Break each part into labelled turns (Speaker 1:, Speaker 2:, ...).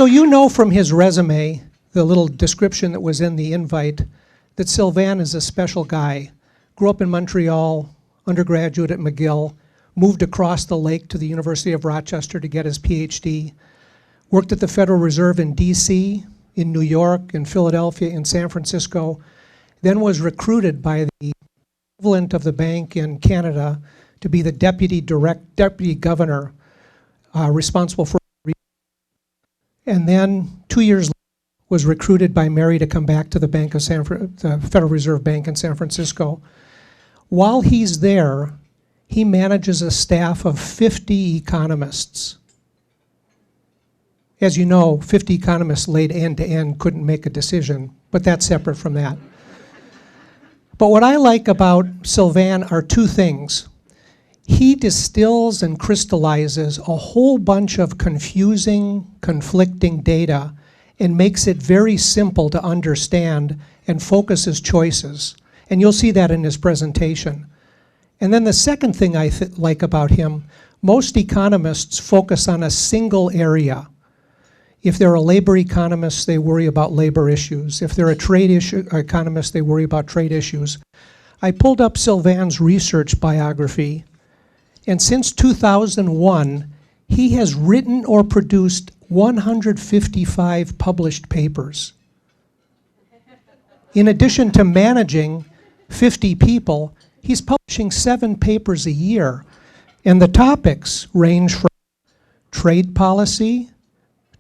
Speaker 1: So you know from his resume, the little description that was in the invite, that Sylvain is a special guy. Grew up in Montreal, undergraduate at McGill, moved across the lake to the University of Rochester to get his PhD, worked at the Federal Reserve in DC, in New York, in Philadelphia, in San Francisco, then was recruited by the equivalent of the bank in Canada to be the deputy governor responsible for, and then 2 years later was recruited by Mary to come back to the the Federal Reserve Bank in San Francisco. While he's there, he manages a staff of 50 economists. As you know, 50 economists laid end to end couldn't make a decision, but that's separate from that. But what I like about Sylvain are two things. He distills and crystallizes a whole bunch of confusing, conflicting data and makes it very simple to understand and focuses choices. And you'll see that in his presentation. And then the second thing I like about him, most economists focus on a single area. If they're a labor economist, they worry about labor issues. If they're a trade economist, they worry about trade issues. I pulled up Sylvain's research biography, and since 2001, he has written or produced 155 published papers. In addition to managing 50 people, he's publishing 7 papers a year, and the topics range from trade policy,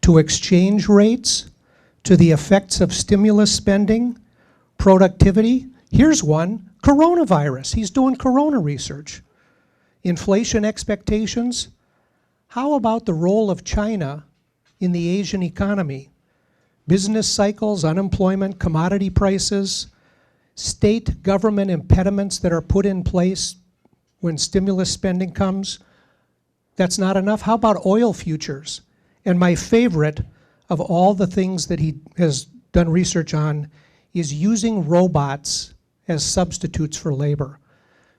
Speaker 1: to exchange rates, to the effects of stimulus spending, productivity. Here's one, coronavirus. He's doing corona research. Inflation expectations. How about the role of China in the Asian economy? Business cycles, unemployment, commodity prices, state government impediments that are put in place when stimulus spending comes. That's not enough. How about oil futures? And my favorite of all the things that he has done research on is using robots as substitutes for labor.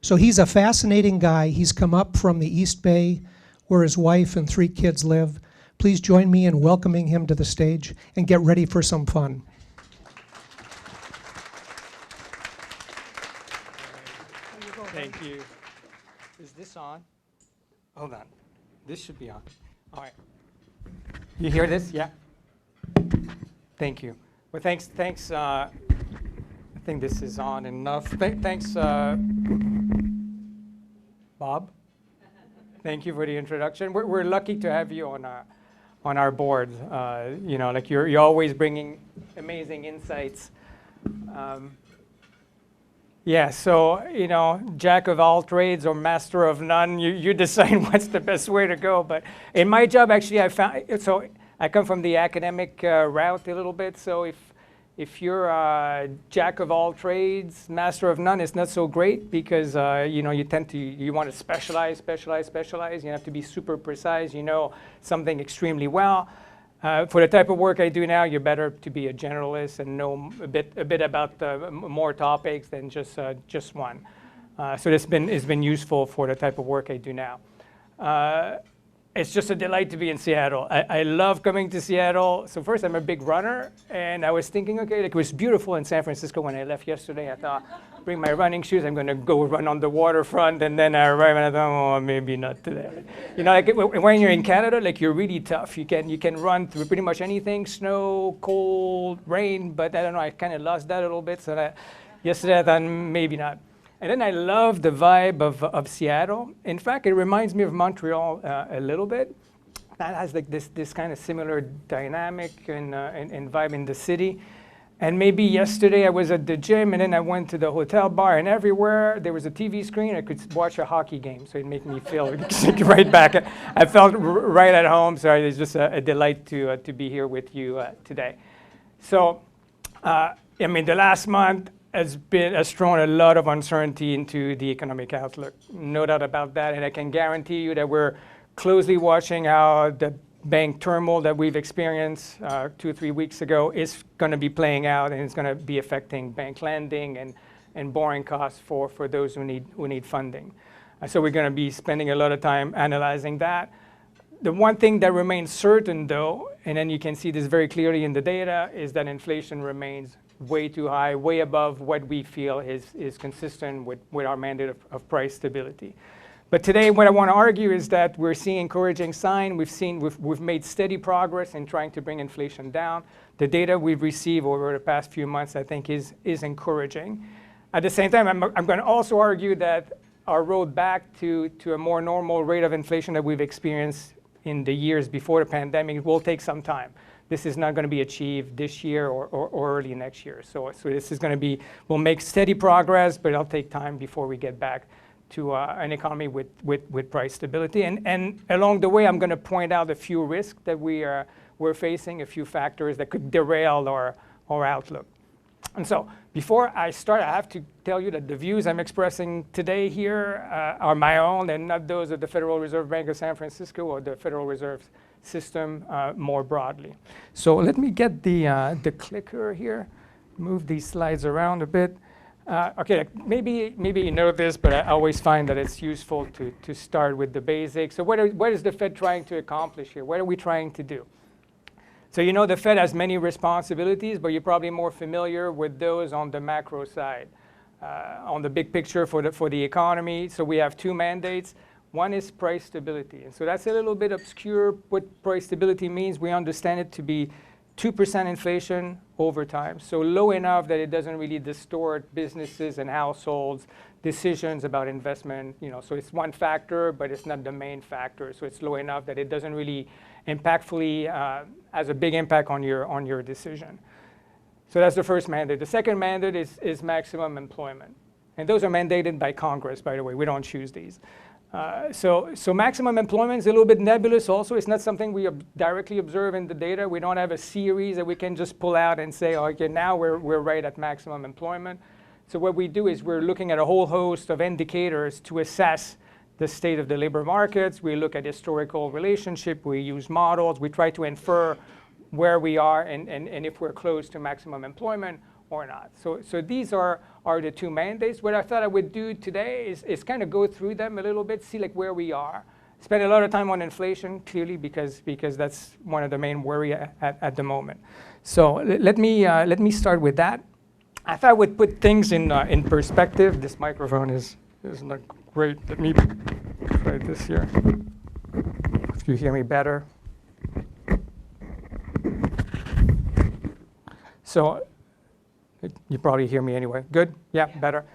Speaker 1: So he's a fascinating guy. He's come up from the East Bay, where his wife and 3 kids live. Please join me in welcoming him to the stage and get ready for some fun.
Speaker 2: Thank you. Is this on? Hold on. This should be on. All right. You hear this? Yeah? Thank you. Well, thanks. I think this is on enough. Thanks, Bob. Thank you for the introduction. We're lucky to have you on our board. You know, like you're always bringing amazing insights. Yeah, so, you know, jack of all trades or master of none, you decide what's the best way to go. But in my job, actually, I come from the academic route a little bit. So if you're a jack of all trades, master of none, it's not so great because, you know, you want to specialize. You have to be super precise. You know something extremely well. For the type of work I do now, you're better to be a generalist and know a bit about more topics than just one. So it's been useful for the type of work I do now. It's just a delight to be in Seattle. I love coming to Seattle. So first, I'm a big runner, and I was thinking, okay, like it was beautiful in San Francisco when I left yesterday. I thought, bring my running shoes. I'm going to go run on the waterfront, and then I arrive, and I thought, oh, maybe not today. You know, like when you're in Canada, like you're really tough. You can run through pretty much anything: snow, cold, rain. But I don't know. I kind of lost that a little bit. So yesterday, I thought maybe not. And then I love the vibe of Seattle. In fact, it reminds me of Montreal a little bit. That has like this kind of similar dynamic and vibe in the city. And maybe yesterday I was at the gym, and then I went to the hotel bar, and everywhere there was a TV screen. I could watch a hockey game, so it made me feel right back. I felt right at home, so it's just a delight to be here with you today. So, I mean, the last month has thrown a lot of uncertainty into the economic outlook. No doubt about that, and I can guarantee you that we're closely watching how the bank turmoil that we've experienced 2 or 3 weeks ago is going to be playing out, and it's going to be affecting bank lending and borrowing costs for those who need funding. So we're going to be spending a lot of time analyzing that. The one thing that remains certain, though, And then you can see this very clearly in the data, is that inflation remains way too high, way above what we feel is consistent with our mandate of price stability. But today, what I want to argue is that we're seeing encouraging sign. We've made steady progress in trying to bring inflation down. The data we've received over the past few months, I think, is encouraging. At the same time, I'm going to also argue that our road back to a more normal rate of inflation that we've experienced in the years before the pandemic will take some time. This is not going to be achieved this year or early next year. So this is going to be, we'll make steady progress, but it'll take time before we get back to an economy with price stability. And along the way, I'm going to point out a few risks that we're facing, a few factors that could derail our outlook. And so before I start, I have to tell you that the views I'm expressing today here are my own and not those of the Federal Reserve Bank of San Francisco or the Federal Reserve System more broadly. So let me get the clicker here, move these slides around a bit. Okay, maybe you know this, but I always find that it's useful to start with the basics. So what is the Fed trying to accomplish here? What are we trying to do? So you know the Fed has many responsibilities, but you're probably more familiar with those on the macro side, on the big picture for the economy. So we have two mandates. One is price stability. And so that's a little bit obscure what price stability means. We understand it to be 2% inflation over time, so low enough that it doesn't really distort businesses and households' decisions about investment. So it's one factor, but it's not the main factor. So it's low enough that it doesn't really impactfully has a big impact on your decision. So that's the first mandate. The second mandate is maximum employment, and those are mandated by Congress, by the way. We don't choose these. So maximum employment is a little bit nebulous also. It's not something we directly observe in the data. We don't have a series that we can just pull out and say, oh, okay, now we're right at maximum employment. So what we do is we're looking at a whole host of indicators to assess the state of the labor markets. We look at historical relationship. We use models. We try to infer where we are and if we're close to maximum employment or not. So these are the two mandates. What I thought I would do today is kind of go through them a little bit, see like where we are. Spend a lot of time on inflation, clearly, because that's one of the main worry at the moment. So let me start with that. I thought I would put things in perspective. This microphone is not great. Let me try this here. If you hear me better. So you probably hear me anyway. Good? Yeah, better.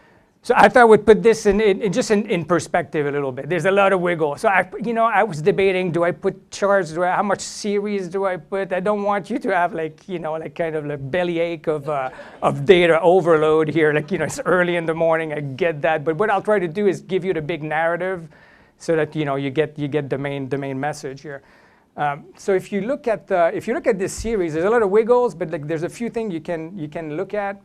Speaker 2: So I thought I would put this in perspective a little bit. There's a lot of wiggle. So I was debating, do I put charts? How much series do I put? I don't want you to have like kind of a bellyache of data overload here. It's early in the morning. I get that. But what I'll try to do is give you the big narrative, so that you get the main message here. So if you look at this series, there's a lot of wiggles, but there's a few things you can look at.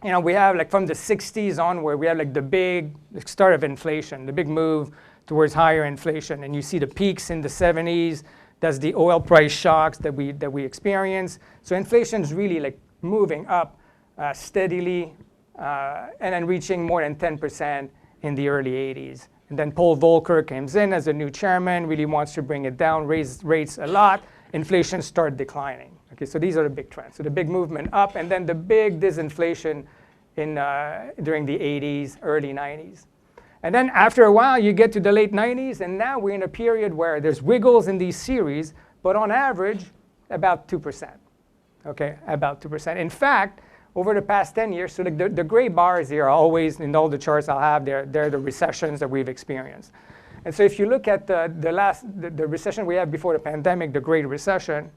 Speaker 2: We have from the 60s onward, we have the big start of inflation, the big move towards higher inflation, and you see the peaks in the 70s. That's the oil price shocks that we experience. So inflation is really moving up steadily, and then reaching more than 10% in the early 80s. And then Paul Volcker comes in as a new chairman, really wants to bring it down, raise rates a lot. Inflation started declining. Okay, so these are the big trends. So the big movement up, and then the big disinflation during the 80s, early 90s. And then after a while, you get to the late 90s, and now we're in a period where there's wiggles in these series, but on average, about 2%. Okay, about 2%. In fact, over the past 10 years, so the gray bars here are always, in all the charts I'll have, they're the recessions that we've experienced. And so if you look at the recession we had before the pandemic, the Great Recession,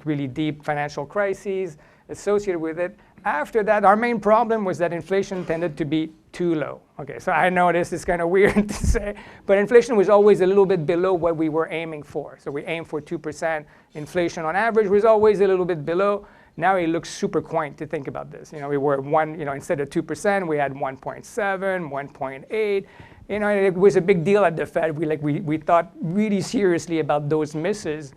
Speaker 2: really deep financial crises associated with it. After that, our main problem was that inflation tended to be too low. Okay, so I know this is kind of weird to say, but inflation was always a little bit below what we were aiming for. So we aimed for 2%. Inflation on average was always a little bit below. Now it looks super quaint to think about this. We were instead of 2%, we had 1.7, 1.8. It was a big deal at the Fed. We thought really seriously about those misses.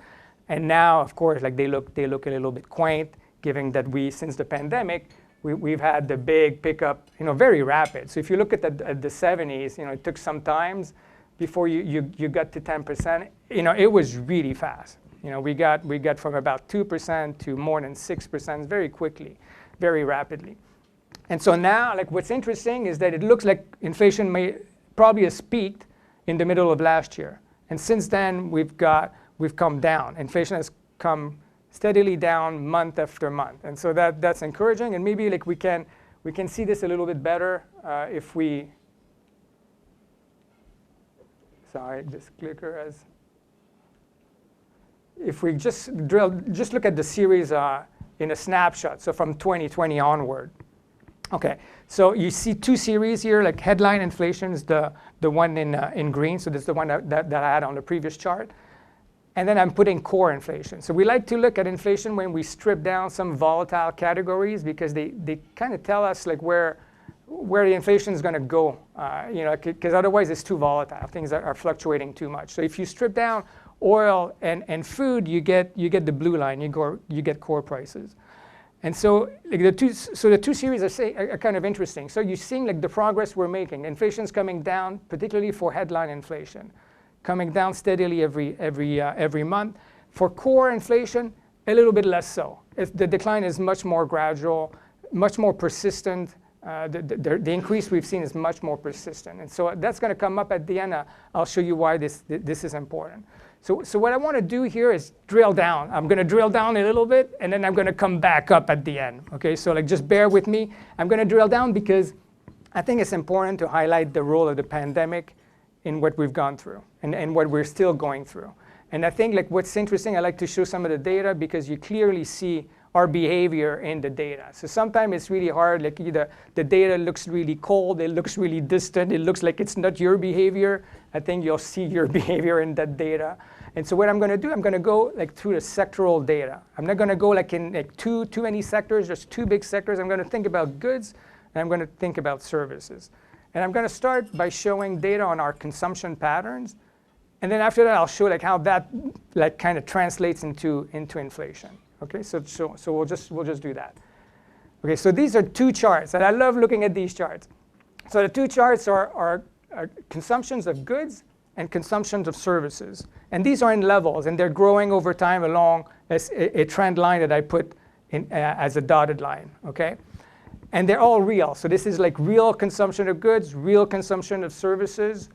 Speaker 2: And now, of course, they look a little bit quaint, given that since the pandemic, we've had the big pickup, very rapid. So if you look at the 70s, it took some time before you got to 10%. It was really fast. You know, we got from about 2% to more than 6% very quickly, very rapidly. And so now, like, what's interesting is that it looks like inflation probably has peaked in the middle of last year. And since then, we've come down. Inflation has come steadily down month after month. And so that's encouraging. And maybe like we can see this a little bit better if we, sorry, this clicker has, if we just look at the series in a snapshot, so from 2020 onward. Okay, so you see two series here, like headline inflation is the one in green, so this is the one that I had on the previous chart. And then I'm putting core inflation. So we like to look at inflation when we strip down some volatile categories because they kind of tell us like where the inflation is going to go, you know, because otherwise it's too volatile. Things are fluctuating too much. So if you strip down oil and food, you get the blue line. You get core prices. And so like the two series are kind of interesting. So you're seeing like the progress we're making. Inflation's coming down, particularly for headline inflation, coming down steadily every month. For core inflation, a little bit less so. The decline is much more gradual, much more persistent. The increase we've seen is much more persistent. And so that's going to come up at the end. I'll show you why this is important. So what I want to do here is drill down. I'm going to drill down a little bit, and then I'm going to come back up at the end. Okay, so like just bear with me. I'm going to drill down because I think it's important to highlight the role of the pandemic in what we've gone through and what we're still going through. And I think like what's interesting, I like to show some of the data because you clearly see our behavior in the data. So sometimes it's really hard, like either the data looks really cold, it looks really distant, it looks like it's not your behavior. I think you'll see your behavior in that data. And so what I'm going to do, I'm going to go like through the sectoral data. I'm not going to go like in like too many sectors, just two big sectors. I'm going to think about goods and I'm going to think about services. And I'm going to start by showing data on our consumption patterns. And then after that, I'll show like how that like kind of translates into inflation. Okay, so we'll just do that. Okay, so these are two charts, and I love looking at these charts. So the two charts are consumptions of goods and consumptions of services. And these are in levels, and they're growing over time along a trend line that I put in as a dotted line, okay? And they're all real. So this is like real consumption of goods, real consumption of services,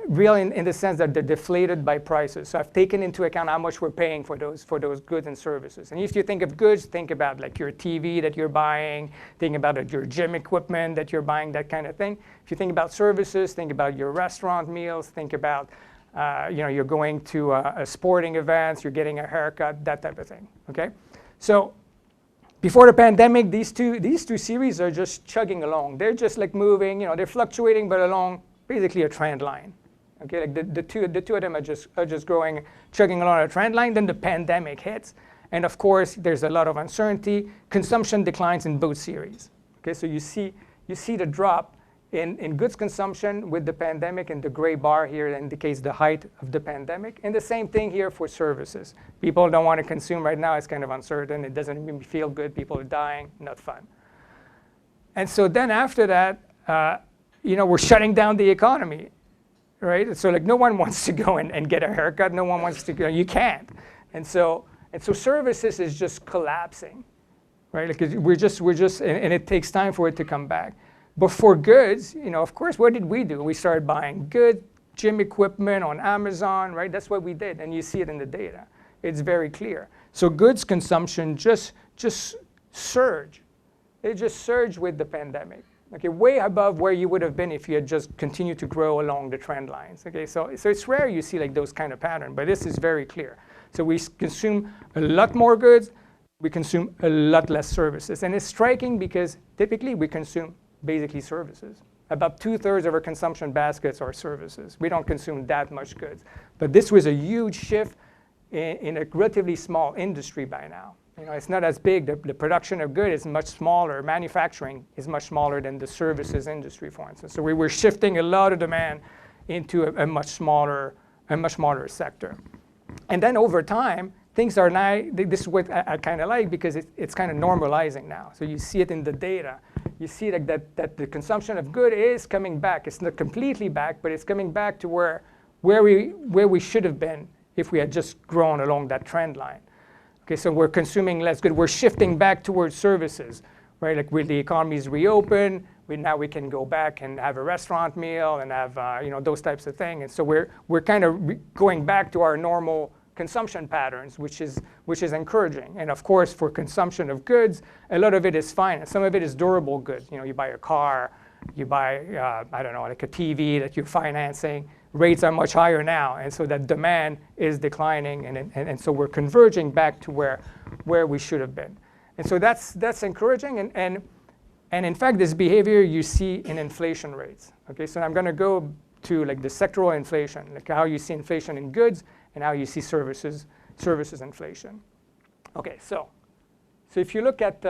Speaker 2: real in the sense that they're deflated by prices. So I've taken into account how much we're paying for those goods and services. And if you think of goods, think about like your TV that you're buying, think about your gym equipment that you're buying, that kind of thing. If you think about services, think about your restaurant meals, think about you're going to a sporting events, you're getting a haircut, that type of thing. Okay, so before the pandemic, these two series are just chugging along. They're just like moving, they're fluctuating, but along basically a trend line. Okay, like the two of them are just growing, chugging along a trend line. Then the pandemic hits, and of course there's a lot of uncertainty. Consumption declines in both series. Okay, so you see the drop in goods consumption with the pandemic, and the gray bar here indicates the height of the pandemic. And the same thing here for services. People don't want to consume right now. It's kind of uncertain. It doesn't even feel good. People are dying. Not fun. And so then after that, we're shutting down the economy. Right? So like no one wants to go and get a haircut. No one wants to go. You can't. And so services is just collapsing, right? Because we're just and it takes time for it to come back. But for goods, of course, what did we do? We started buying good gym equipment on Amazon, right? That's what we did, and you see it in the data. It's very clear. So goods consumption just surged. It just surged with the pandemic. Okay, way above where you would have been if you had just continued to grow along the trend lines. Okay, so it's rare you see like those kind of patterns, but this is very clear. So we consume a lot more goods, we consume a lot less services. And it's striking because typically we consume basically services. About 2/3 of our consumption baskets are services. We don't consume that much goods. But this was a huge shift in a relatively small industry by now. It's not as big. The production of goods is much smaller. Manufacturing is much smaller than the services industry, for instance. So we were shifting a lot of demand into a much smaller sector. And then over time, things are now, this is what I kind of like because it's kind of normalizing now. So you see it in the data. You see that the consumption of good is coming back. It's not completely back, but it's coming back to where we should have been if we had just grown along that trend line. Okay, so we're consuming less goods. We're shifting back towards services, right? Like with the economies reopen, now we can go back and have a restaurant meal and have those types of things. And so we're kind of going back to our normal consumption patterns, which is encouraging. And of course, for consumption of goods, a lot of it is finance. Some of it is durable goods. You buy a car, you buy I don't know, like a TV that you're financing. Rates are much higher now, and so that demand is declining, and so we're converging back to where we should have been. And so that's encouraging, and in fact, this behavior you see in inflation rates. Okay, so I'm going to go to like the sectoral inflation, like how you see inflation in goods and how you see services inflation. Okay, so if you look at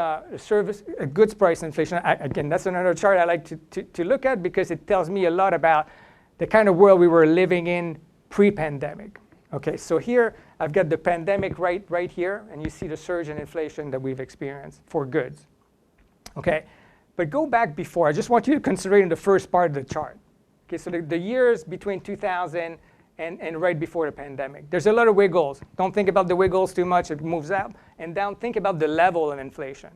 Speaker 2: goods price inflation, again, that's another chart I like to look at because it tells me a lot about the kind of world we were living in pre-pandemic. Okay, so here I've got the pandemic right here, and you see the surge in inflation that we've experienced for goods. Okay, but go back before. I just want you to consider in the first part of the chart. Okay, so the years between 2000 and right before the pandemic. There's a lot of wiggles. Don't think about the wiggles too much. It moves up and down. Think about the level of inflation.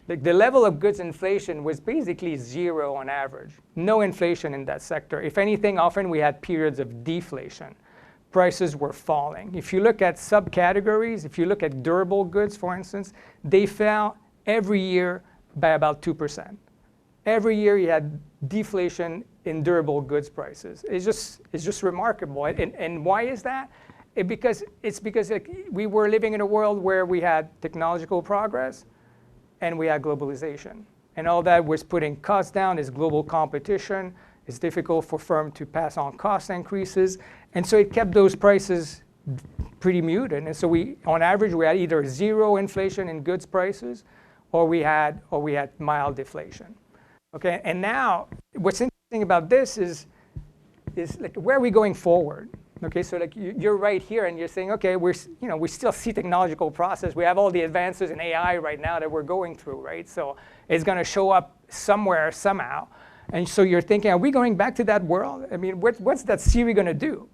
Speaker 2: The level of goods inflation was basically zero on average. No inflation in that sector. If anything, often we had periods of deflation. Prices were falling. If you look at subcategories, if you look at durable goods, for instance, they fell every year by about 2%. Every year you had deflation in durable goods prices. It's just remarkable. And why is that? Because like, we were living in a world where we had technological progress and we had globalization. And all that was putting costs down. Is global competition. It's difficult for firms to pass on cost increases. And so it kept those prices pretty muted. And so on average, we had either zero inflation in goods prices or we had mild deflation. Okay, and now what's interesting about this is like, where are we going forward? Okay, so like you're right here and you're saying, okay, we still see technological process. We have all the advances in AI right now that we're going through, right? So it's going to show up somewhere, somehow. And so you're thinking, are we going back to that world? I mean, what's that series going to do?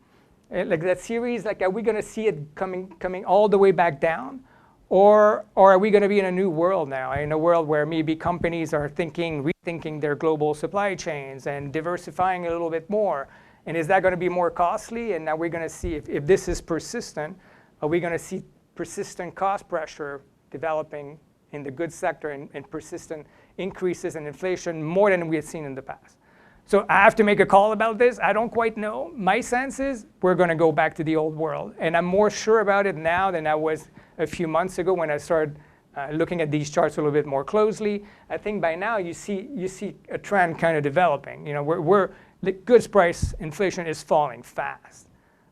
Speaker 2: Like that series, like, are we going to see it coming all the way back down? Or are we going to be in a new world now, in a world where maybe companies are rethinking their global supply chains and diversifying a little bit more? And is that going to be more costly? And now we're going to see if this is persistent, are we going to see persistent cost pressure developing in the goods sector and persistent increases in inflation more than we had seen in the past? So I have to make a call about this. I don't quite know. My sense is we're going to go back to the old world. And I'm more sure about it now than I was a few months ago when I started looking at these charts a little bit more closely. I think by now you see a trend kind of developing. The goods price inflation is falling fast.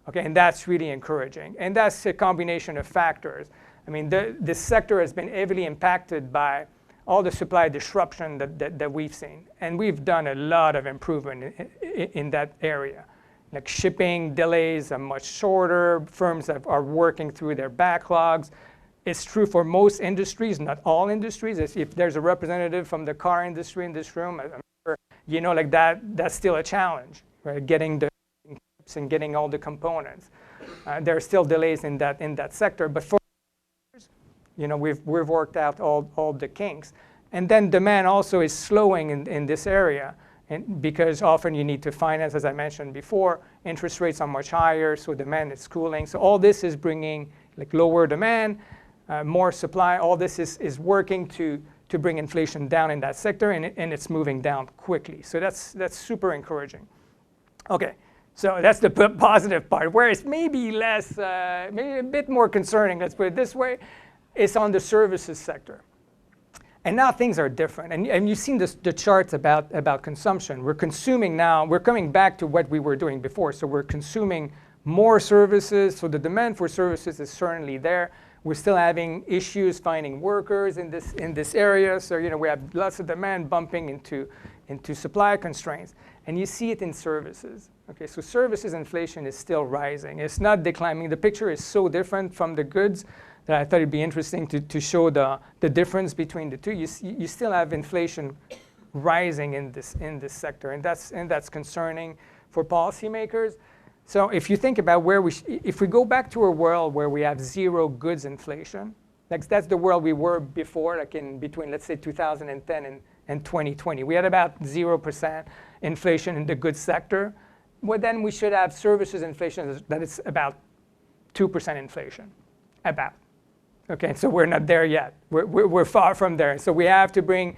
Speaker 2: Okay, and that's really encouraging. And that's a combination of factors. I mean, this sector has been heavily impacted by all the supply disruption that we've seen. And we've done a lot of improvement in that area. Like shipping delays are much shorter. Firms are working through their backlogs. It's true for most industries, not all industries. If there's a representative from the car industry in this room, I'm sure you know, like that's still a challenge, right? Getting the chips and getting all the components. There are still delays in that sector, but for we've worked out all the kinks. And then demand also is slowing in this area, and because often you need to finance, as I mentioned before, interest rates are much higher, so demand is cooling. So all this is bringing like lower demand, more supply. All this is working to bring inflation down in that sector, and it's moving down quickly. So that's super encouraging. Okay, so that's the positive part. Where it's maybe less, maybe a bit more concerning, let's put it this way, is on the services sector. And now things are different. And you've seen the charts about consumption. We're consuming now, we're coming back to what we were doing before. So we're consuming more services. So the demand for services is certainly there. We're still having issues finding workers in this area. So we have lots of demand bumping into supply constraints. And you see it in services. Okay, so services inflation is still rising. It's not declining. The picture is so different from the goods that I thought it'd be interesting to show the difference between the two. You still have inflation rising in this sector, and that's concerning for policymakers. So if you think about where if we go back to a world where we have zero goods inflation, like that's the world we were before, like in between, let's say 2010 and 2020. We had about 0% inflation in the goods sector. Well, then we should have services inflation that is about 2% inflation, about. Okay, so we're not there yet. We're far from there. So we have to bring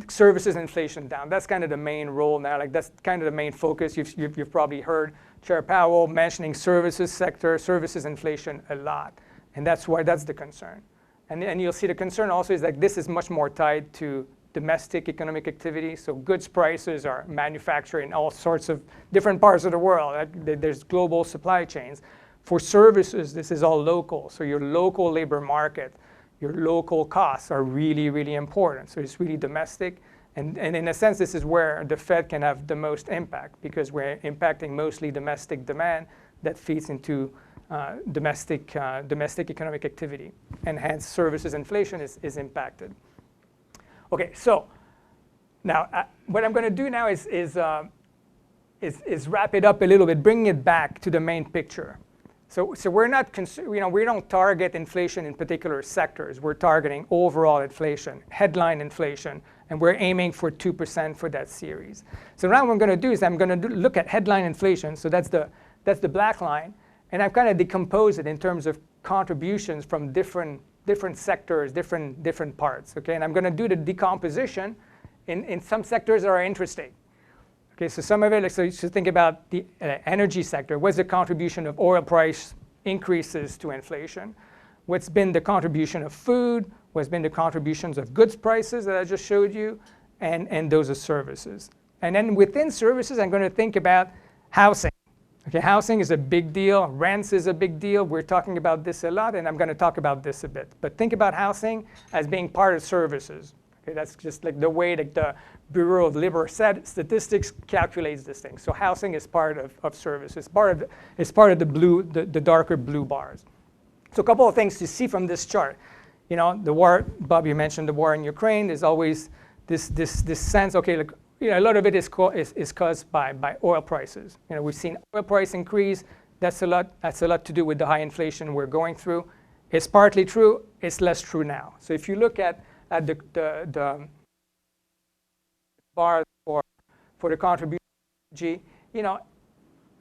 Speaker 2: services inflation down. That's kind of the main role now. Like that's kind of the main focus. You've probably heard Chair Powell mentioning services sector, services inflation a lot. And that's why that's the concern. And you'll see the concern also is that this is much more tied to domestic economic activity. So goods prices are manufactured in all sorts of different parts of the world. There's global supply chains. For services, this is all local. So your local labor market, your local costs are really, really important. So it's really domestic. And in a sense, this is where the Fed can have the most impact because we're impacting mostly domestic demand that feeds into domestic economic activity. And hence, services inflation is impacted. Okay, so now what I'm going to do now is wrap it up a little bit, bringing it back to the main picture. So we're not, we don't target inflation in particular sectors. We're targeting overall inflation, headline inflation, and we're aiming for 2% for that series. So now what I'm going to do is I'm going to look at headline inflation. So that's the black line, and I've kind of decomposed it in terms of contributions from different sectors, different parts. Okay, and I'm going to do the decomposition in some sectors that are interesting. Okay, so some of it, so you should think about the energy sector. What's the contribution of oil price increases to inflation? What's been the contribution of food? What's been the contributions of goods prices that I just showed you? And those are services. And then within services, I'm going to think about housing. Okay, housing is a big deal. Rents is a big deal. We're talking about this a lot, and I'm going to talk about this a bit. But think about housing as being part of services. Okay, that's just like the way that the Bureau of Labor Statistics calculates this thing. So housing is part of services. It's part of the darker blue bars. So a couple of things to see from this chart. You know, the war, Bob, you mentioned the war in Ukraine. There's always this sense, okay, look, you know, a lot of it is caused by oil prices. You know, we've seen oil price increase. That's a lot to do with the high inflation we're going through. It's partly true. It's less true now. So if you look at the bar for the contribution, you know,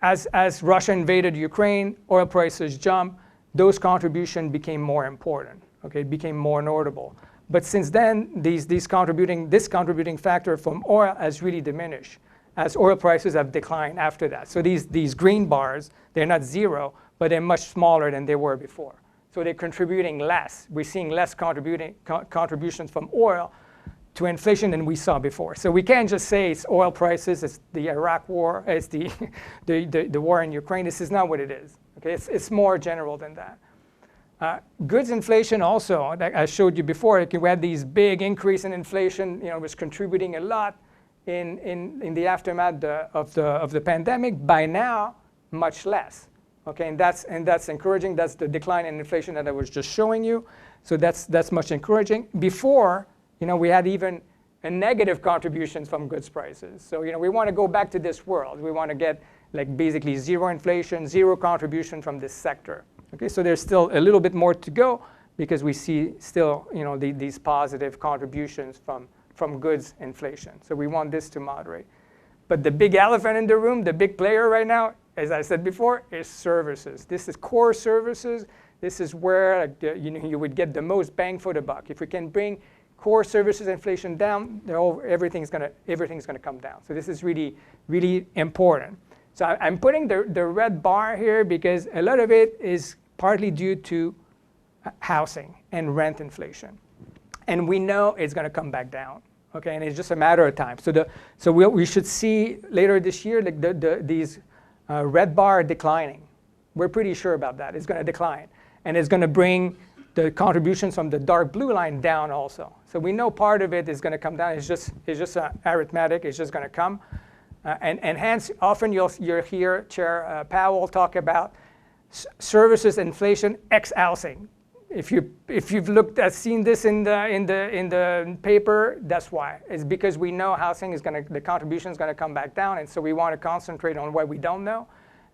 Speaker 2: as Russia invaded Ukraine, oil prices jumped. Those contributions became more important. Okay, it became more notable. But since then, this contributing factor from oil has really diminished as oil prices have declined after that. So these green bars, they're not zero, but they're much smaller than they were before. So they're contributing less. We're seeing less contributions from oil to inflation than we saw before. So we can't just say it's oil prices, it's the Iraq war, it's the war in Ukraine. This is not what it is. Okay, it's more general than that. Goods inflation also, I showed you before, we had these big increase in inflation, you know, was contributing a lot in the aftermath of the pandemic. By now, much less. Okay, and that's encouraging. That's the decline in inflation that I was just showing you. So that's much encouraging. Before, you know, we had even a negative contributions from goods prices. So, you know, we want to go back to this world. We want to get like basically zero inflation, zero contribution from this sector. Okay, so there's still a little bit more to go because we see still, you know, these positive contributions from goods inflation. So we want this to moderate. But the big elephant in the room, the big player right now, as I said before, is services. This is core services. This is where you would get the most bang for the buck. If we can bring core services inflation down, everything's going to come down. So this is really, really important. So I'm putting the red bar here because a lot of it is partly due to housing and rent inflation. And we know it's going to come back down. Okay, and it's just a matter of time. So we should see later this year like these red bar declining. We're pretty sure about that. It's going to decline. And it's going to bring the contributions from the dark blue line down also. So we know part of it is going to come down. It's just arithmetic. It's just going to come. And hence, often you'll hear Chair Powell talk about services inflation ex housing. If you've seen this in the paper, that's why. It's because we know housing the contribution is going to come back down, and so we want to concentrate on what we don't know,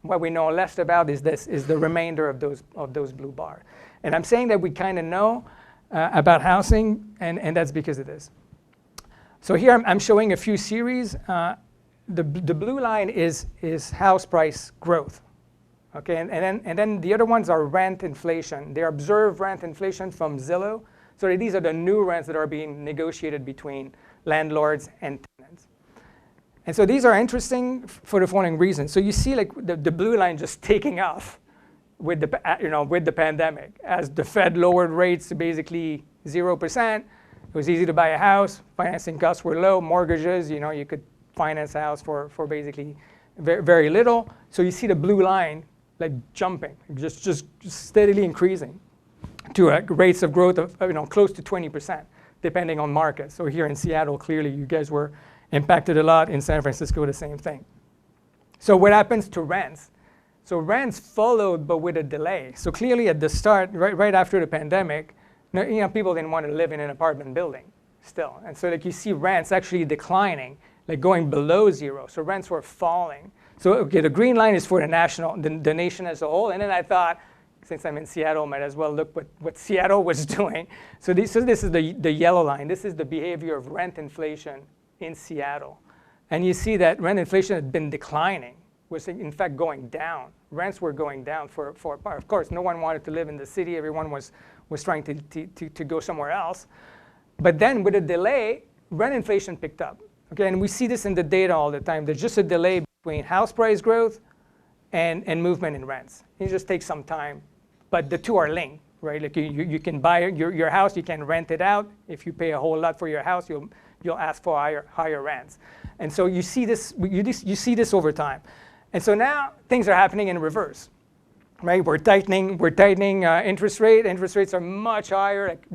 Speaker 2: What we know less about is the remainder of those blue bars. And I'm saying that we kind of know about housing, and that's because of this. So here I'm showing a few series. The blue line is house price growth. Okay, and then the other ones are rent inflation. They observe rent inflation from Zillow. So these are the new rents that are being negotiated between landlords and tenants. And so these are interesting for the following reason. So you see like the blue line just taking off with the pandemic. As the Fed lowered rates to basically 0%, it was easy to buy a house, financing costs were low, mortgages, you could finance a house for basically very, very little. So you see the blue line like jumping, just steadily increasing to rates of growth of close to 20%, depending on markets. So here in Seattle, clearly you guys were impacted a lot. In San Francisco, the same thing. So what happens to rents? So rents followed, but with a delay. So clearly at the start, right after the pandemic, people didn't want to live in an apartment building still. And so like you see rents actually declining, like going below zero. So rents were falling. So okay, the green line is for the nation as a whole. And then I thought, since I'm in Seattle, might as well look what Seattle was doing. So this is the yellow line. This is the behavior of rent inflation in Seattle. And you see that rent inflation had been declining, was in fact going down. Rents were going down for a part. Of course, no one wanted to live in the city. Everyone was trying to go somewhere else. But then with a delay, rent inflation picked up. Okay, and we see this in the data all the time. There's just a delay between house price growth and movement in rents. It just takes some time, but the two are linked, right? Like you can buy your house, you can rent it out. If you pay a whole lot for your house, you'll ask for higher rents. And so you see this over time. And so now things are happening in reverse, right? We're tightening interest rate. Interest rates are much higher. Like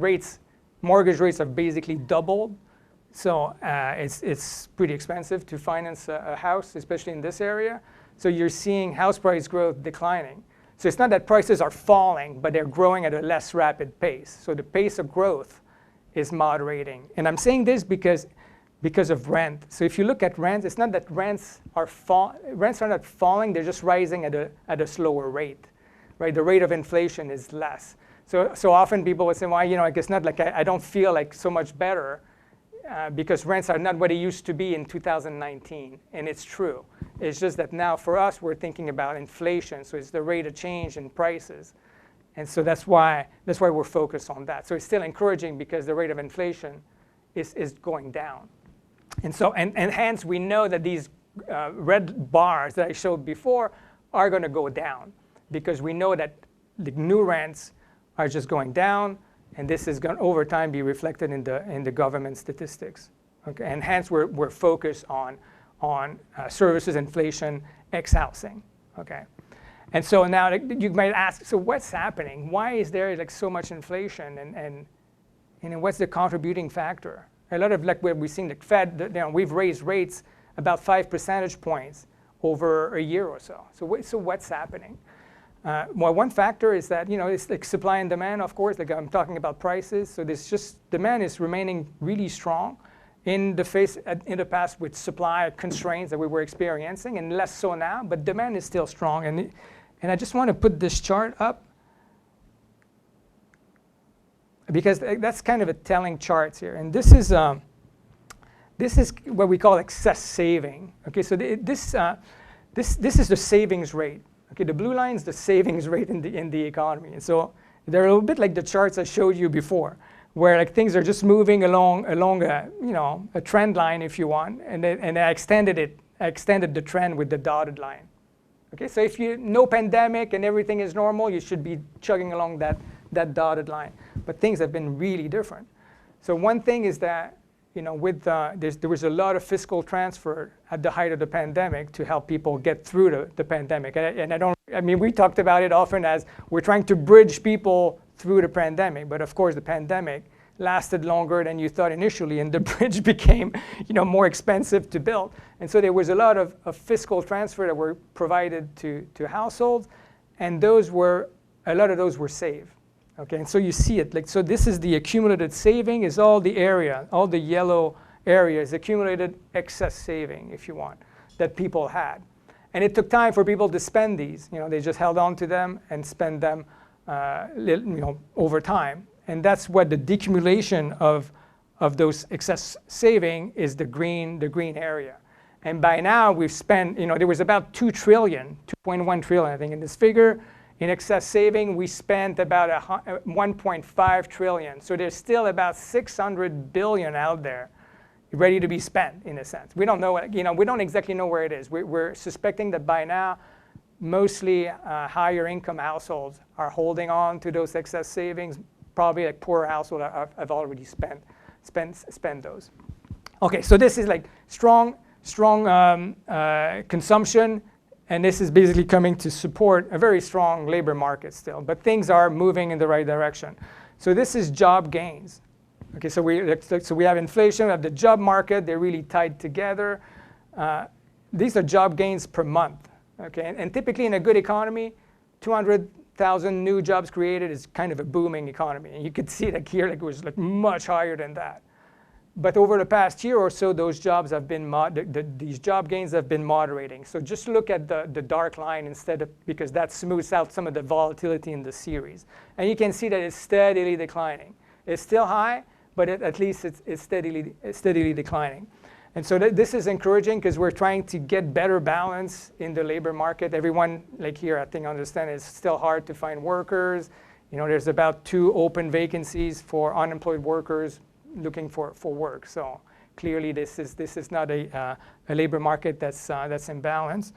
Speaker 2: mortgage rates have basically doubled. So it's pretty expensive to finance a house, especially in this area. So you're seeing house price growth declining. So it's not that prices are falling, but they're growing at a less rapid pace. So the pace of growth is moderating. And I'm saying this because of rent. So if you look at rents, it's not that rents are not falling, they're just rising at a slower rate, right? The rate of inflation is less. So often people would say, well, it's not like I don't feel like so much better because rents are not what they used to be in 2019. And it's true. It's just that now for us, we're thinking about inflation. So it's the rate of change in prices. And so that's why we're focused on that. So it's still encouraging because the rate of inflation is going down. And so and hence we know that these red bars that I showed before are going to go down because we know that the new rents are just going down, and this is going to over time be reflected in the government statistics. Okay, and hence we're focused on services inflation ex housing. Okay, and so now you might ask, so what's happening? Why is there like so much inflation, and what's the contributing factor? A lot of like what we've seen, the Fed, we've raised rates about 5 percentage points over a year or so. So what's happening? Well, one factor is that it's like supply and demand, of course. Like I'm talking about prices. So there's just demand is remaining really strong in the past with supply constraints that we were experiencing, and less so now. But demand is still strong, and I just want to put this chart up because that's kind of a telling chart here. And this is what we call excess saving. Okay, so this is the savings rate. Okay, the blue line is the savings rate in the economy. And so they're a little bit like the charts I showed you before, where like things are just moving along a trend line, if you want, and I extended the trend with the dotted line. Okay, so if no pandemic and everything is normal, you should be chugging along that dotted line. But things have been really different. So one thing is that there was a lot of fiscal transfer at the height of the pandemic to help people get through the pandemic. We talked about it often as we're trying to bridge people through the pandemic. But of course, the pandemic lasted longer than you thought initially, and the bridge became more expensive to build. And so there was a lot of fiscal transfer that were provided to households, and a lot of those were saved. Okay, and so you see it. So this is the accumulated saving, is all the yellow area is accumulated excess saving, if you want, that people had. And it took time for people to spend these. They just held on to them and spend them over time. And that's what the decumulation of those excess saving is, the green area. And by now we've spent, there was about 2 trillion, 2.1 trillion, I think, in this figure. In excess saving, we spent about 1.5 trillion. So there's still about 600 billion out there ready to be spent, in a sense. We don't know, we don't exactly know where it is. We're suspecting that by now, mostly higher income households are holding on to those excess savings. Probably like poorer households have already spent those. Okay, so this is like strong consumption, and this is basically coming to support a very strong labor market still. But things are moving in the right direction. So this is job gains. Okay, so we have inflation, we have the job market. They're really tied together. These are job gains per month. Okay, and typically in a good economy, 200,000 new jobs created is kind of a booming economy. And you could see like here, like it was like much higher than that. But over the past year or so, those jobs have been these job gains have been moderating. So just look at the dark line instead of, because that smooths out some of the volatility in the series. And you can see that it's steadily declining. It's still high, but at least it's steadily declining. And so this is encouraging because we're trying to get better balance in the labor market. Everyone, like here, I think understand it's still hard to find workers. There's about 2 open vacancies for unemployed workers looking for work. So clearly this is not a labor market that's in balance.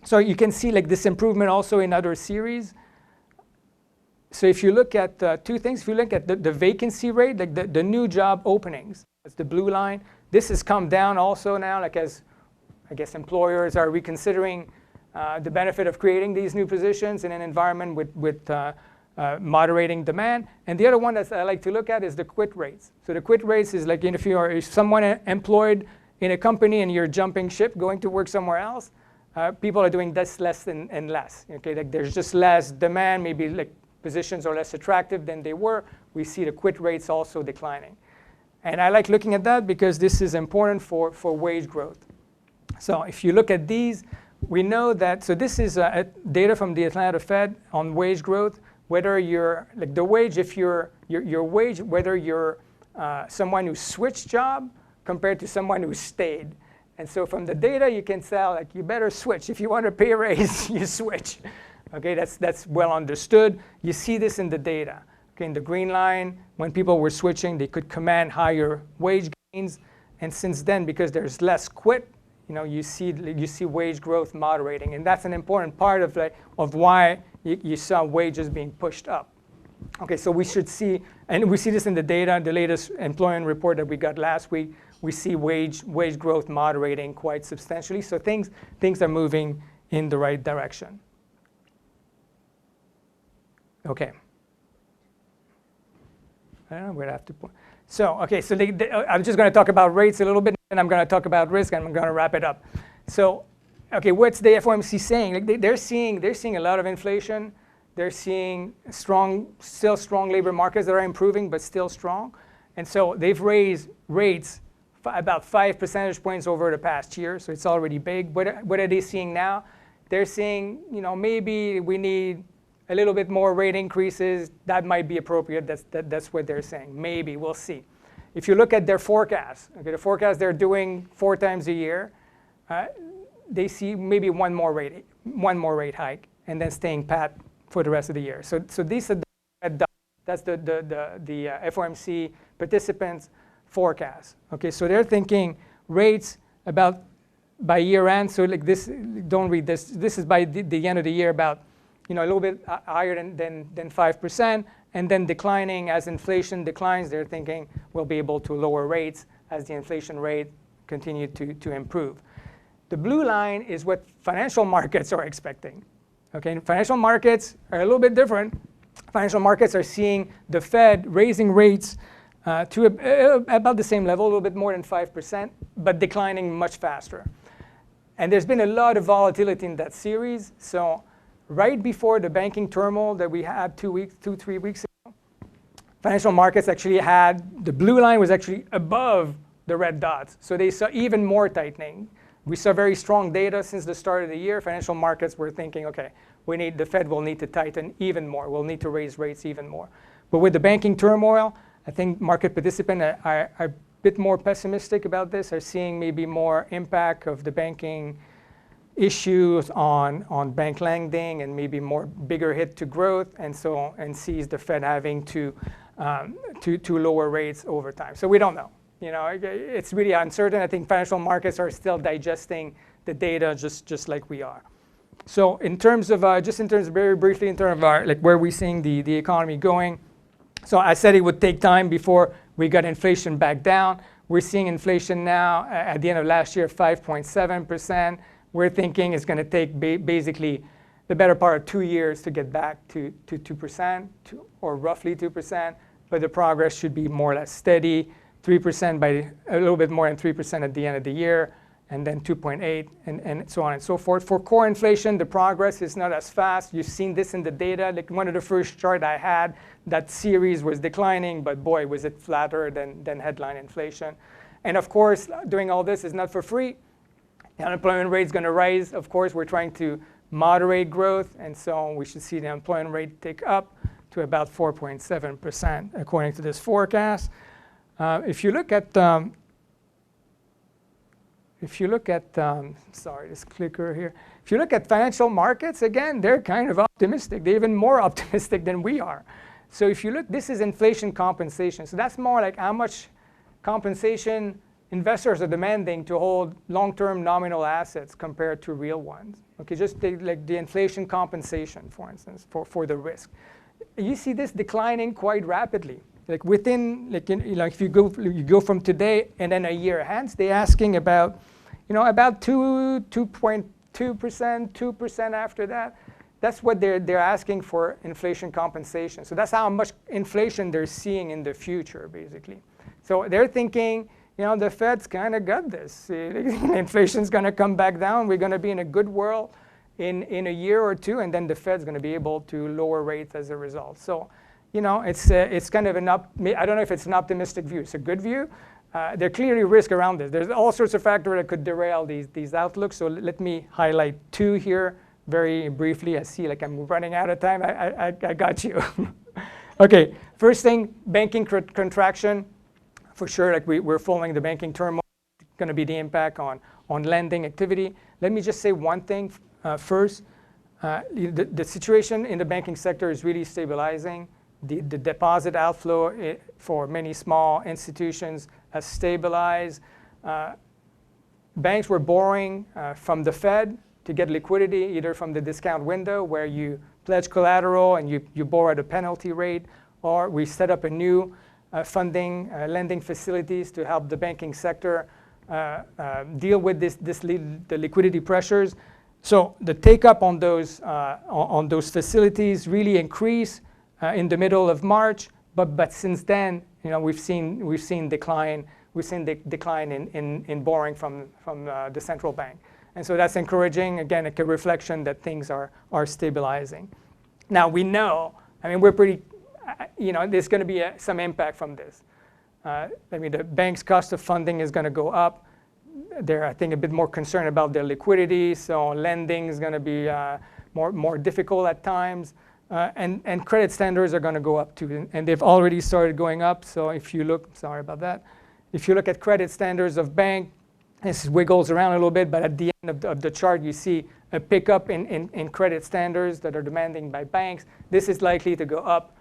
Speaker 2: So you can see like this improvement also in other series. So if you look at 2 things, if you look at the vacancy rate, like the new job openings, that's the blue line. This has come down also now, like as I guess employers are reconsidering the benefit of creating these new positions in an environment with moderating demand. And the other one that I like to look at is the quit rates. So the quit rates is like if someone employed in a company and you're jumping ship, going to work somewhere else, people are doing this less and less. Okay, like there's just less demand, maybe like positions are less attractive than they were. We see the quit rates also declining. And I like looking at that because this is important for wage growth. So if you look at these, we know that, so this is data from the Atlanta Fed on wage growth, whether you're, like the wage, if your wage, whether you're someone who switched job compared to someone who stayed. And so from the data, you can tell, like, you better switch. If you want a pay raise, you switch. Okay, that's well understood. You see this in the data. Okay, in the green line, when people were switching, they could command higher wage gains. And since then, because there's less quit, you see wage growth moderating. And that's an important part of why you saw wages being pushed up. Okay, so we should see, and we see this in the data, the latest employment report that we got last week, we see wage growth moderating quite substantially. So things are moving in the right direction. Okay. I don't know where I have to point. So, okay, so I'm just going to talk about rates a little bit, and I'm going to talk about risk, and I'm going to wrap it up. So, okay, what's the FOMC saying? Like they're seeing a lot of inflation. They're seeing still strong labor markets that are improving, but still strong. And so they've raised rates about 5 percentage points over the past year, so it's already big. What are they seeing now? They're seeing, maybe we need a little bit more rate increases. That might be appropriate. That's what they're saying. Maybe, we'll see. If you look at their forecast, okay, the forecast they're doing 4 times a year, they see maybe one more rate hike, and then staying pat for the rest of the year. So these are that's the FOMC participants' forecast. Okay, so they're thinking rates about by year end. So like this, don't read this. This is by the end of the year, about a little bit higher than 5%, and then declining as inflation declines. They're thinking we'll be able to lower rates as the inflation rate continue to improve. The blue line is what financial markets are expecting. Okay, and financial markets are a little bit different. Financial markets are seeing the Fed raising rates to about the same level, a little bit more than 5%, but declining much faster. And there's been a lot of volatility in that series. So right before the banking turmoil that we had 3 weeks ago, financial markets actually had, the blue line was actually above the red dots. So they saw even more tightening. We saw very strong data since the start of the year. Financial markets were thinking, okay, the Fed will need to tighten even more. We'll need to raise rates even more. But with the banking turmoil, I think market participants are a bit more pessimistic about this, are seeing maybe more impact of the banking issues on bank lending and maybe more bigger hit to growth, and sees the Fed having to lower rates over time. So we don't know. It's really uncertain. I think financial markets are still digesting the data just like we are. So in terms of very briefly in terms of where we're seeing the economy going. So I said it would take time before we got inflation back down. We're seeing inflation now at the end of last year 5.7%. We're thinking it's going to take basically the better part of 2 years to get back to 2%, or roughly 2%. But the progress should be more or less steady. 3% by a little bit more than 3% at the end of the year, and then 2.8, and so on and so forth. For core inflation, the progress is not as fast. You've seen this in the data. Like one of the first chart I had, that series was declining, but boy, was it flatter than headline inflation. And of course, doing all this is not for free. The unemployment rate is going to rise. Of course, we're trying to moderate growth, and so we should see the unemployment rate tick up to about 4.7%, according to this forecast. If you look at sorry, this clicker here. If you look at financial markets, again, they're kind of optimistic. They're even more optimistic than we are. So if you look, this is inflation compensation. So that's more like how much compensation investors are demanding to hold long-term nominal assets compared to real ones. Okay, just like the inflation compensation, for instance, for the risk. You see this declining quite rapidly. Like within, if you go from today and then a year hence, they're asking about 2.2%, 2% after that. That's what they're asking for inflation compensation. So that's how much inflation they're seeing in the future, basically. So they're thinking, the Fed's kind of got this. Inflation's going to come back down. We're going to be in a good world in a year or two, and then the Fed's going to be able to lower rates as a result. So, it's kind of I don't know if it's an optimistic view. It's a good view. There are clearly risks around this. There's all sorts of factors that could derail these outlooks. So let me highlight 2 here very briefly. I see like I'm running out of time. I got you. Okay, first thing, banking contraction. For sure, like we're following the banking turmoil. It's going to be the impact on lending activity. Let me just say one thing first. The situation in the banking sector is really stabilizing. The deposit outflow for many small institutions has stabilized. Banks were borrowing from the Fed to get liquidity, either from the discount window where you pledge collateral and you borrow at a penalty rate, or we set up a new lending facilities to help the banking sector deal with the liquidity pressures. So the take-up on those facilities really increased in the middle of March, but since then, we've seen decline in borrowing from the central bank, and so that's encouraging. Again, a reflection that things are stabilizing. Now we know. We're pretty. There's going to be some impact from this. The bank's cost of funding is going to go up. They're, I think, a bit more concerned about their liquidity, so lending is going to be more difficult at times. And credit standards are going to go up too, and they've already started going up. So if you look, sorry about that, if you look at credit standards of bank, this wiggles around a little bit, but at the end of the chart, you see a pickup in credit standards that are demanded by banks. This is likely to go up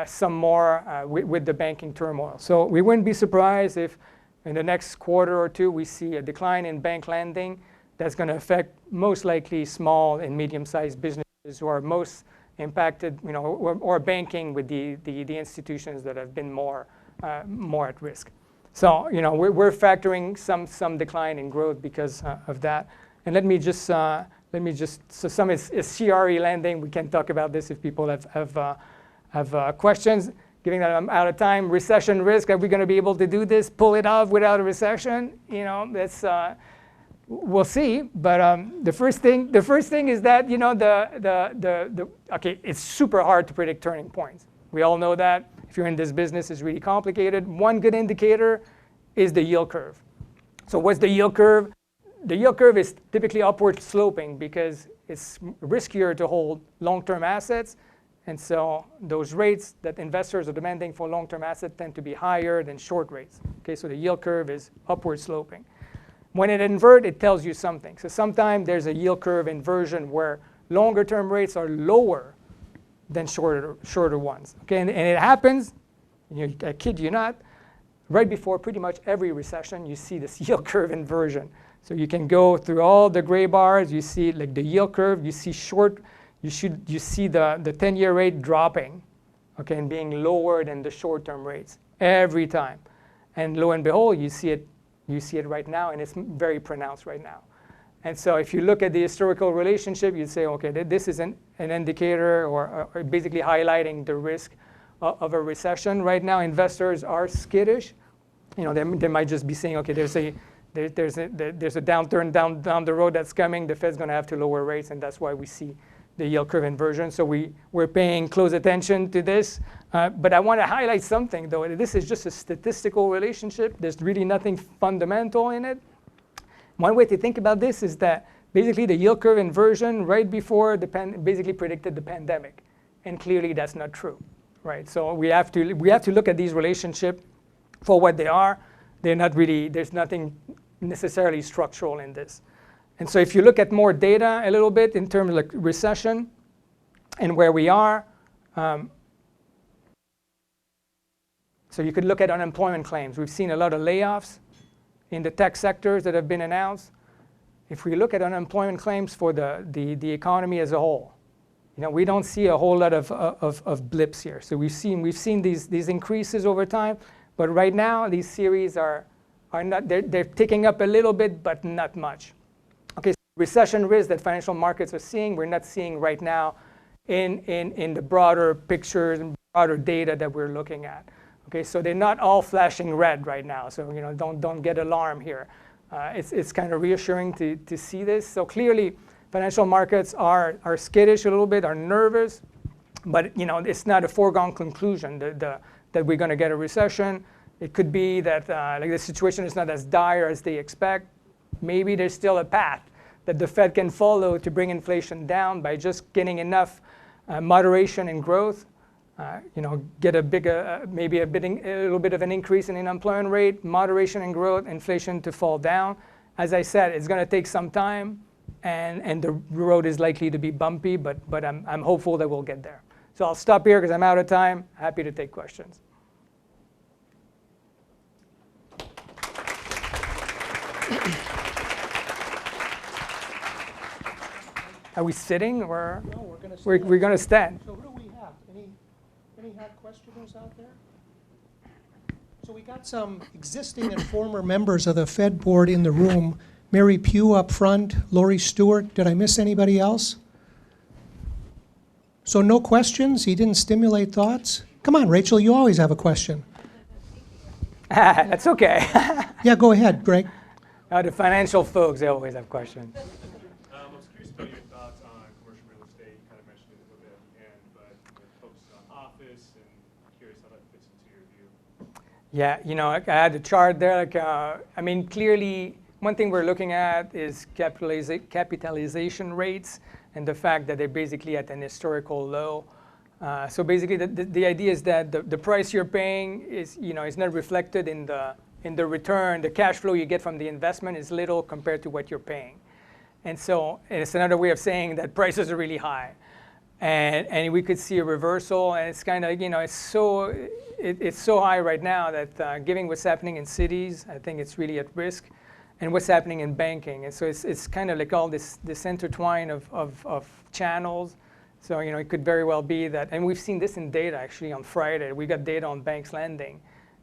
Speaker 2: some more with the banking turmoil. So we wouldn't be surprised if in the next quarter or two we see a decline in bank lending. That's going to affect most likely small and medium-sized businesses who are most impacted, or banking with the institutions that have been more at risk. So we're factoring some decline in growth because of that. And let me just so some is CRE lending. We can talk about this if people have questions. Given that I'm out of time, recession risk. Are we going to be able to do this? Pull it off without a recession? That's. We'll see, but the first thing is that okay, it's super hard to predict turning points. We all know that. If you're in this business, it's really complicated. One good indicator is the yield curve. So what's the yield curve? the yield curve is typically upward sloping because it's riskier to hold long-term assets. And so those rates that investors are demanding for long-term assets tend to be higher than short rates. Okay, so the yield curve is upward sloping. When it inverts, it tells you something. So sometimes there's a yield curve inversion where longer term rates are lower than shorter ones. Okay, and it happens, I kid you not, right before pretty much every recession, you see this yield curve inversion. So you can go through all the gray bars, you see like the yield curve, you see you see the 10-year rate dropping, okay, and being lower than the short-term rates every time. And lo and behold, you see it right now, and it's very pronounced right now. And so if you look at the historical relationship, you'd say, okay, this is an indicator or basically highlighting the risk of a recession. Right now, investors are skittish. They might just be saying, okay, there's a downturn down the road that's coming. The Fed's going to have to lower rates, and that's why we see the yield curve inversion. So we're paying close attention to this. But I want to highlight something, though. This is just a statistical relationship. There's really nothing fundamental in it. One way to think about this is that basically the yield curve inversion right before basically predicted the pandemic. And clearly that's not true, right? So we have to look at these relationships for what they are. They're not really, there's nothing necessarily structural in this. And so if you look at more data a little bit in terms of like recession and where we are, so you could look at unemployment claims. We've seen a lot of layoffs in the tech sectors that have been announced. If we look at unemployment claims for the economy as a whole, we don't see a whole lot of blips here. So we've seen these increases over time, but right now these series are not, they're ticking up a little bit, but not much. Okay, so recession risk that financial markets are seeing, we're not seeing right now in the broader pictures and broader data that we're looking at. Okay, so they're not all flashing red right now. So don't get alarmed here. It's kind of reassuring to see this. So clearly, financial markets are skittish a little bit, are nervous, but it's not a foregone conclusion that we're going to get a recession. It could be that like the situation is not as dire as they expect. Maybe there's still a path that the Fed can follow to bring inflation down by just getting enough moderation in growth. Get a bigger, maybe a little bit of an increase in unemployment rate, moderation in growth, inflation to fall down. As I said, it's going to take some time, and the road is likely to be bumpy, but I'm hopeful that we'll get there. So I'll stop here because I'm out of time. Happy to take questions. Are we sitting or?
Speaker 1: No, we're
Speaker 2: going to stand.
Speaker 1: So who do we have? Any hot questioners out there? So we got some existing and former members of the Fed board in the room. Mary Pugh up front, Lori Stewart. Did I miss anybody else? So no questions? He didn't stimulate thoughts? Come on, Rachel, you always have a question.
Speaker 2: That's okay.
Speaker 1: Yeah, go ahead, Greg.
Speaker 2: The financial folks, they always have questions.
Speaker 3: I was curious about your thoughts on commercial real estate. You kind of mentioned it a little bit at the end, but focused on office, and curious how that fits into your view.
Speaker 2: Yeah, I had a chart there. Clearly, one thing we're looking at is capitalization rates and the fact that they're basically at an historical low. So basically, the idea is that the price you're paying is not reflected in the return. The cash flow you get from the investment is little compared to what you're paying. And so it's another way of saying that prices are really high. And we could see a reversal, and it's kind of, it's so high right now that given what's happening in cities, I think it's really at risk, and what's happening in banking. And so it's kind of like all this intertwine of channels. So, it could very well be that, and we've seen this in data actually on Friday. We got data on banks lending,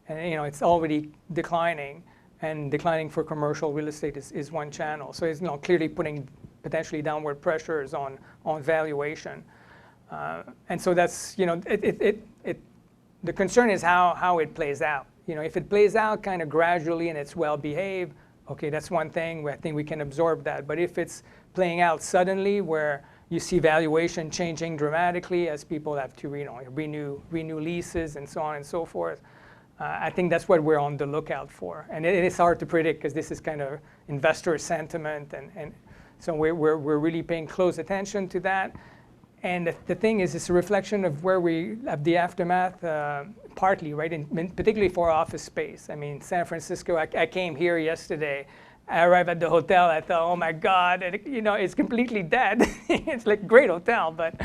Speaker 2: and it's already declining, and declining for commercial real estate is one channel. So it's clearly putting potentially downward pressures on valuation. And so that's, the concern is how it plays out. If it plays out kind of gradually and it's well behaved, okay, that's one thing. I think we can absorb that. But if it's playing out suddenly where you see valuation changing dramatically as people have to renew leases and so on and so forth, I think that's what we're on the lookout for. And it is hard to predict because this is kind of investor sentiment. And so we're really paying close attention to that. And the thing is, it's a reflection of where we have the aftermath, partly, right? And particularly for office space. I mean, San Francisco, I came here yesterday. I arrived at the hotel, I thought, oh my God, and, you know, it's completely dead. It's like a great hotel, but,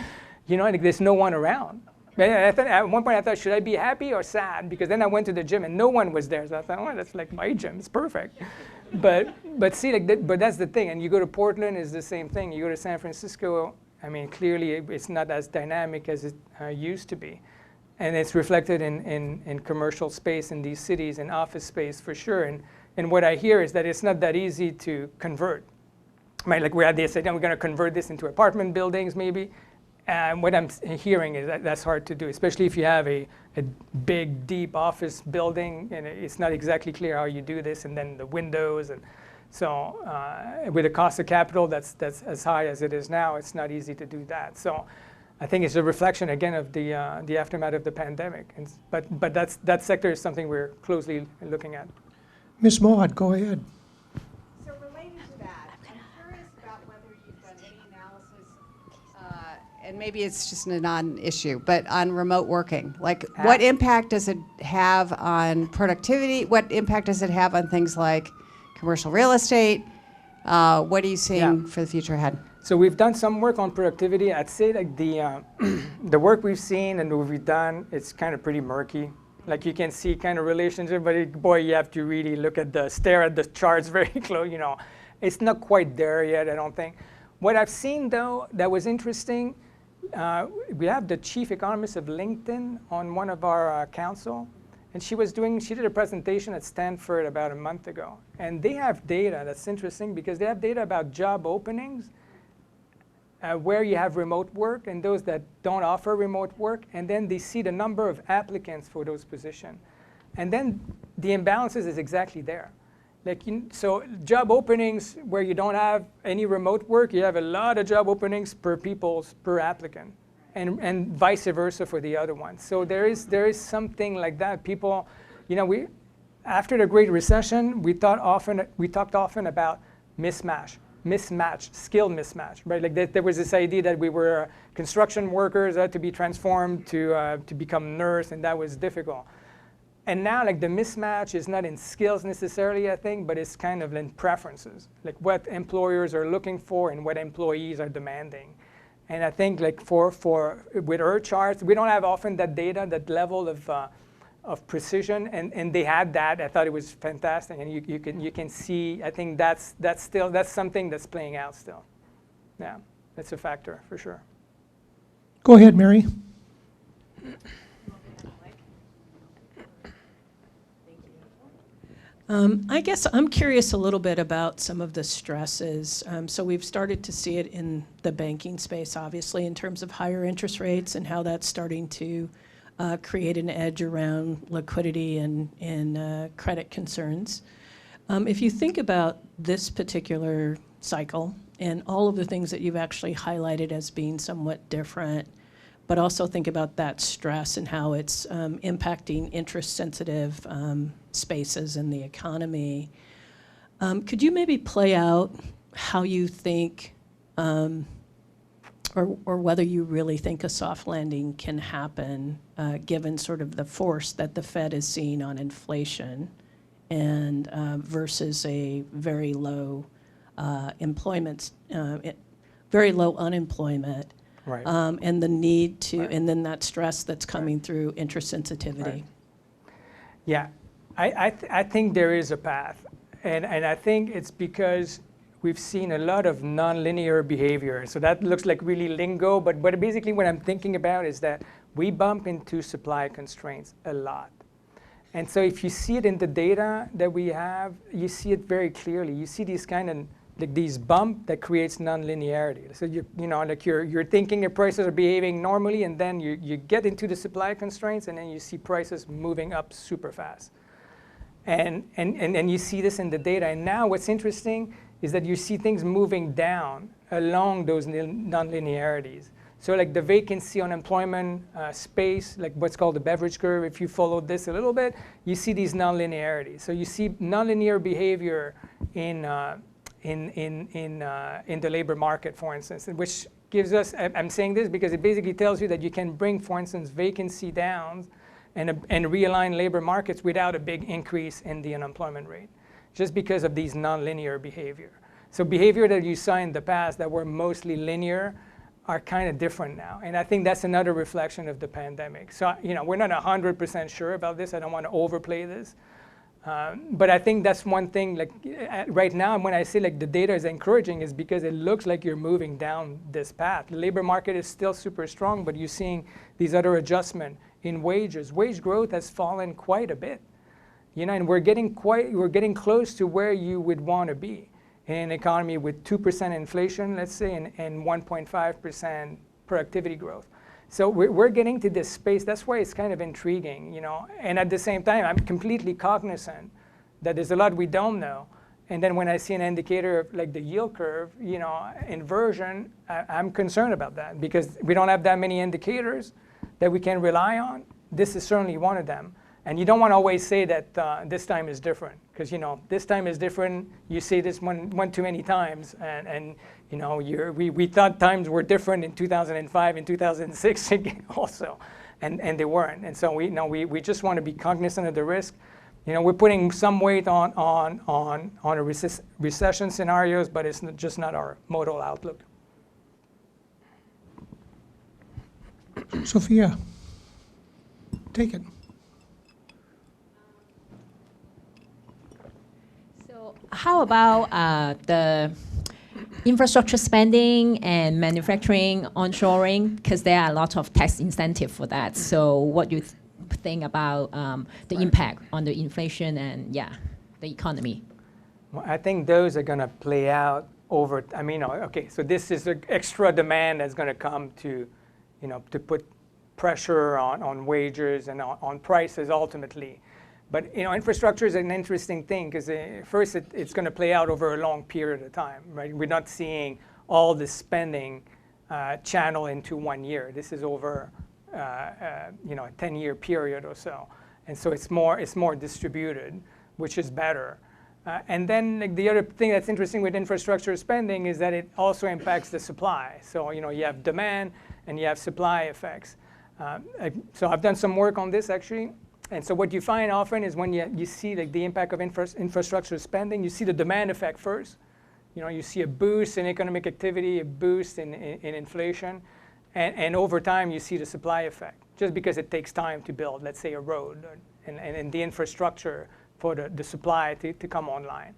Speaker 2: you know, like there's no one around. I thought, at one point I thought, should I be happy or sad? Because then I went to the gym and no one was there. So I thought, oh, that's like my gym, it's perfect. But see, like, but that's the thing. And you go to Portland, it's the same thing. You go to San Francisco, I mean, clearly it's not as dynamic as it used to be. And it's reflected in commercial space in these cities and office space for sure. And what I hear is that it's not that easy to convert. Right, like we had this idea, we're going to convert this into apartment buildings maybe. And what I'm hearing is that that's hard to do, especially if you have a big, deep office building, and it's not exactly clear how you do this, and then the windows. And so with the cost of capital that's as high as it is now, it's not easy to do that. So I think it's a reflection, again, of the aftermath of the pandemic. But that sector is something we're closely looking at.
Speaker 1: Ms. Mohad, go ahead.
Speaker 4: So related to that, I'm curious about whether you've done any analysis, and maybe it's just a non-issue, but on remote working. Like, what impact does it have on productivity? What impact does it have on things like commercial real estate? What are you seeing for the future ahead?
Speaker 2: So we've done some work on productivity. I'd say like the work we've seen and what we've done, it's kind of pretty murky. Like you can see kind of relationship, but boy, you have to really stare at the charts very close. You know, it's not quite there yet, I don't think. What I've seen though that was interesting, we have the chief economist of LinkedIn on one of our council, and she did a presentation at Stanford about a month ago, and they have data that's interesting because they have data about job openings. Where you have remote work and those that don't offer remote work, and then they see the number of applicants for those positions. And then the imbalances is exactly there. Like so job openings where you don't have any remote work, you have a lot of job openings per applicant, and vice versa for the other ones. So there is something like that. People, you know, after the Great Recession, we talked often about skill mismatch, right? Like there was this idea that we were construction workers had to be transformed to become nurse, and that was difficult. And now, like the mismatch is not in skills necessarily, I think, but it's kind of in preferences, like what employers are looking for and what employees are demanding. And I think, like with our charts, we don't have often that data, that level of precision, and they had that. I thought it was fantastic, and you can see. I think that's something that's playing out still. Yeah, that's a factor for sure.
Speaker 1: Go ahead, Mary.
Speaker 5: I guess I'm curious a little bit about some of the stresses. So we've started to see it in the banking space, obviously, in terms of higher interest rates and how that's starting to create an edge around liquidity and credit concerns. If you think about this particular cycle and all of the things that you've actually highlighted as being somewhat different, but also think about that stress and how it's impacting interest-sensitive spaces in the economy, could you maybe play out how you think or whether you really think a soft landing can happen given sort of the force that the Fed is seeing on inflation and versus a very low very low unemployment,
Speaker 2: Right.
Speaker 5: and the need to,
Speaker 2: Right.
Speaker 5: and then that stress that's coming through interest sensitivity.
Speaker 2: Right. Yeah, I think there is a path, and I think it's because we've seen a lot of nonlinear behavior. So that looks like really lingo, but basically what I'm thinking about is that we bump into supply constraints a lot. And so if you see it in the data that we have, you see it very clearly. You see these kind of, like these bump that creates nonlinearity. So you're thinking your prices are behaving normally, and then you get into the supply constraints, and then you see prices moving up super fast. And you see this in the data. And now what's interesting is that you see things moving down along those nonlinearities. So like the vacancy unemployment space, like what's called the beverage curve, if you follow this a little bit, you see these nonlinearities. So you see nonlinear behavior in the labor market, for instance, which gives us, I'm saying this because it basically tells you that you can bring, for instance, vacancy down and realign labor markets without a big increase in the unemployment rate, just because of these nonlinear behavior. So behavior that you saw in the past that were mostly linear are kind of different now. And I think that's another reflection of the pandemic. So, we're not 100% sure about this. I don't want to overplay this. But I think that's one thing, like right now, when I say like the data is encouraging, is because it looks like you're moving down this path. The labor market is still super strong, but you're seeing these other adjustments in wages. Wage growth has fallen quite a bit, and we're getting close to where you would want to be in an economy with 2% inflation, let's say, and 1.5% productivity growth. So we're getting to this space. That's why it's kind of intriguing, And at the same time, I'm completely cognizant that there's a lot we don't know. And then when I see an indicator of like the yield curve, inversion, I'm concerned about that because we don't have that many indicators that we can rely on. This is certainly one of them. And you don't want to always say that this time is different because, this time is different. You say this one too many times. And we thought times were different in 2005 and 2006 again also. And they weren't. And so we just want to be cognizant of the risk. We're putting some weight on a recession scenarios, but it's just not our modal outlook.
Speaker 1: Sophia, take it.
Speaker 6: How about the infrastructure spending and manufacturing onshoring? Because there are a lot of tax incentive for that. So what do you think about the impact on the inflation and, the economy?
Speaker 2: Well, I think those are going to play out over, so this is the extra demand that's going to come to, to put pressure on wages and on prices ultimately. But infrastructure is an interesting thing because first it's going to play out over a long period of time, right? We're not seeing all the spending channel into 1 year. This is over a 10-year period or so, and so it's more distributed, which is better. And then the other thing that's interesting with infrastructure spending is that it also impacts the supply. So you have demand and you have supply effects. So I've done some work on this actually. And so what you find often is when you see like the impact of infrastructure spending, you see the demand effect first. You see a boost in economic activity, a boost in inflation, and over time you see the supply effect, just because it takes time to build, let's say, a road and the infrastructure for the supply to come online.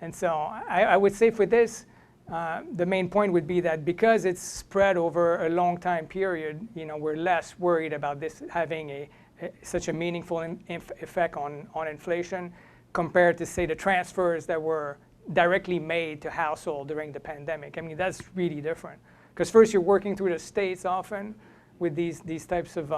Speaker 2: And so I would say for this, the main point would be that because it's spread over a long time period, we're less worried about this having such a meaningful effect on inflation compared to, say, the transfers that were directly made to household during the pandemic. That's really different. Because first you're working through the states often with these types of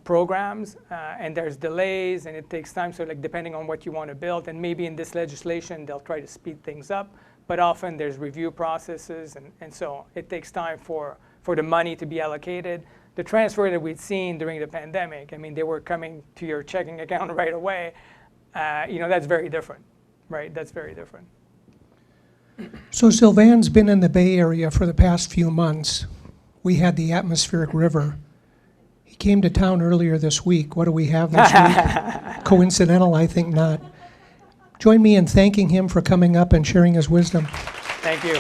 Speaker 2: programs, and there's delays, and it takes time. So like depending on what you want to build, and maybe in this legislation they'll try to speed things up, but often there's review processes, and so it takes time for the money to be allocated. The transfer that we'd seen during the pandemic, they were coming to your checking account right away. That's very different, right? That's very different.
Speaker 1: So Sylvain's been in the Bay Area for the past few months. We had the atmospheric river. He came to town earlier this week. What do we have this week? Coincidental? I think not. Join me in thanking him for coming up and sharing his wisdom.
Speaker 2: Thank you.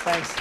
Speaker 2: Thanks.